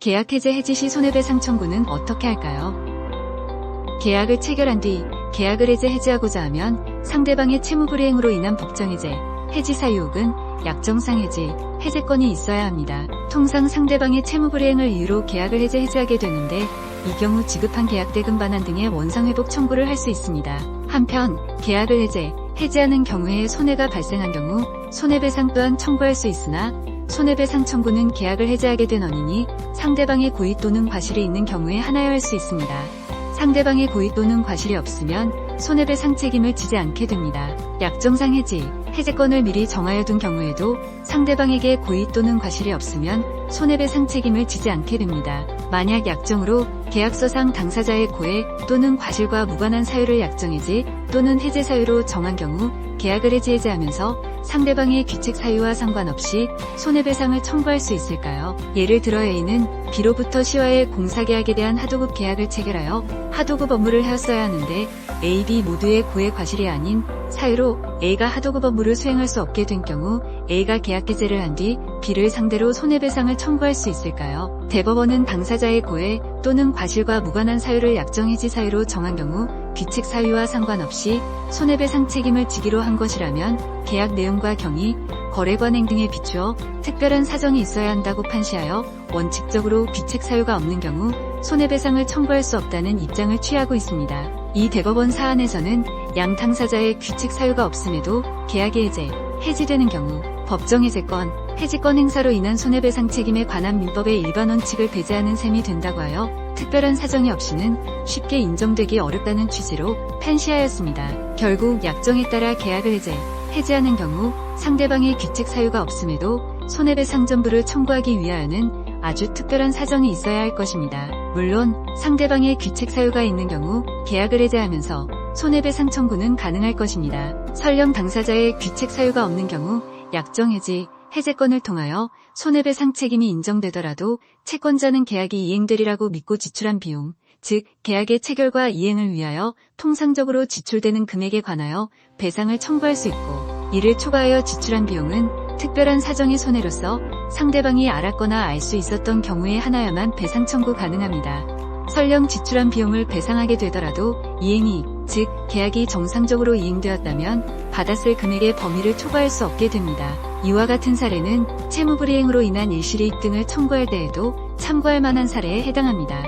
계약 해제 해지 시 손해배상 청구는 어떻게 할까요? 계약을 체결한 뒤 계약을 해지하고자 하면 상대방의 채무불이행으로 인한 법정해제, 해지 사유 혹은 약정상 해지, 해제권이 있어야 합니다. 통상 상대방의 채무불이행을 이유로 계약을 해지하게 되는데 이 경우 지급한 계약대금 반환 등의 원상회복 청구를 할 수 있습니다. 한편 계약을 해지하는 경우에 손해가 발생한 경우 손해배상 또한 청구할 수 있으나 손해배상 청구는 계약을 해지하게 된 원인이 상대방의 고의 또는 과실이 있는 경우에 하나여 할 수 있습니다. 상대방의 고의 또는 과실이 없으면 손해배상 책임을 지지 않게 됩니다. 약정상 해지, 해제권을 미리 정하여 둔 경우에도 상대방에게 고의 또는 과실이 없으면 손해배상 책임을 지지 않게 됩니다. 만약 약정으로 계약서상 당사자의 고의 또는 과실과 무관한 사유를 약정해지 또는 해제 사유로 정한 경우 계약을 해지하면서 상대방의 귀책 사유와 상관없이 손해배상을 청구할 수 있을까요? 예를 들어 A는 B로부터 C와의 공사계약에 대한 하도급 계약을 체결하여 하도급 업무를 하였어야 하는데 A, B 모두의 고의 과실이 아닌 사유로 A가 하도급 업무를 수행할 수 없게 된 경우 A가 계약 해제를 한 뒤 B를 상대로 손해배상을 청구할 수 있을까요? 대법원은 당사자의 고의 또는 과실과 무관한 사유를 약정해지 사유로 정한 경우 귀책 사유와 상관없이 손해배상 책임을 지기로 한 것이라면 계약 내용과 경위, 거래관행 등에 비추어 특별한 사정이 있어야 한다고 판시하여 원칙적으로 귀책 사유가 없는 경우 손해배상을 청구할 수 없다는 입장을 취하고 있습니다. 이 대법원 사안에서는 양 당사자의 귀책 사유가 없음에도 계약이 해지되는 경우 법정해제권, 해지권 행사로 인한 손해배상 책임에 관한 민법의 일반 원칙을 배제하는 셈이 된다고 하여 특별한 사정이 없이는 쉽게 인정되기 어렵다는 취지로 판시하였습니다. 결국 약정에 따라 계약을 해지하는 경우 상대방의 귀책 사유가 없음에도 손해배상 전부를 청구하기 위하여는 아주 특별한 사정이 있어야 할 것입니다. 물론 상대방의 귀책 사유가 있는 경우 계약을 해지하면서 손해배상 청구는 가능할 것입니다. 설령 당사자의 귀책 사유가 없는 경우 약정 해제권을 통하여 손해배상 책임이 인정되더라도 채권자는 계약이 이행되리라고 믿고 지출한 비용, 즉 계약의 체결과 이행을 위하여 통상적으로 지출되는 금액에 관하여 배상을 청구할 수 있고 이를 초과하여 지출한 비용은 특별한 사정의 손해로서 상대방이 알았거나 알 수 있었던 경우에 하나야만 배상 청구 가능합니다. 설령 지출한 비용을 배상하게 되더라도 이행이익, 즉 계약이 정상적으로 이행되었다면 받았을 금액의 범위를 초과할 수 없게 됩니다. 이와 같은 사례는 채무불이행으로 인한 일실이익 등을 청구할 때에도 참고할 만한 사례에 해당합니다.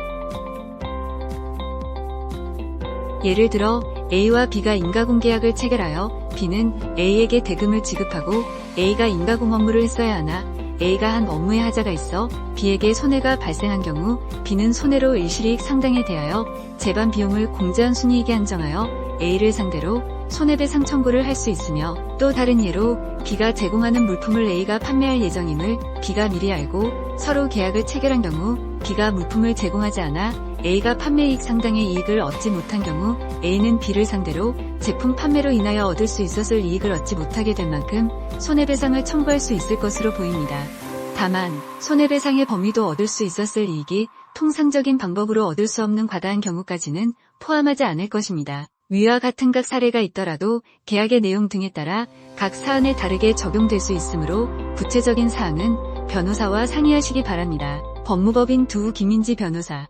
예를 들어 A와 B가 인가공계약을 체결하여 B는 A에게 대금을 지급하고 A가 인가공 업무를 했어야 하나 A가 한 업무에 하자가 있어 B에게 손해가 발생한 경우 B는 손해로 일실이익 상당에 대하여 재반 비용을 공제한 순이익에 한정하여 A를 상대로 손해배상 청구를 할 수 있으며 또 다른 예로 B가 제공하는 물품을 A가 판매할 예정임을 B가 미리 알고 서로 계약을 체결한 경우 B가 물품을 제공하지 않아 A가 판매이익 상당의 이익을 얻지 못한 경우 A는 B를 상대로 제품 판매로 인하여 얻을 수 있었을 이익을 얻지 못하게 된 만큼 손해배상을 청구할 수 있을 것으로 보입니다. 다만 손해배상의 범위도 얻을 수 있었을 이익이 통상적인 방법으로 얻을 수 없는 과다한 경우까지는 포함하지 않을 것입니다. 위와 같은 각 사례가 있더라도 계약의 내용 등에 따라 각 사안에 다르게 적용될 수 있으므로 구체적인 사항은 변호사와 상의하시기 바랍니다. 법무법인 두 김민지 변호사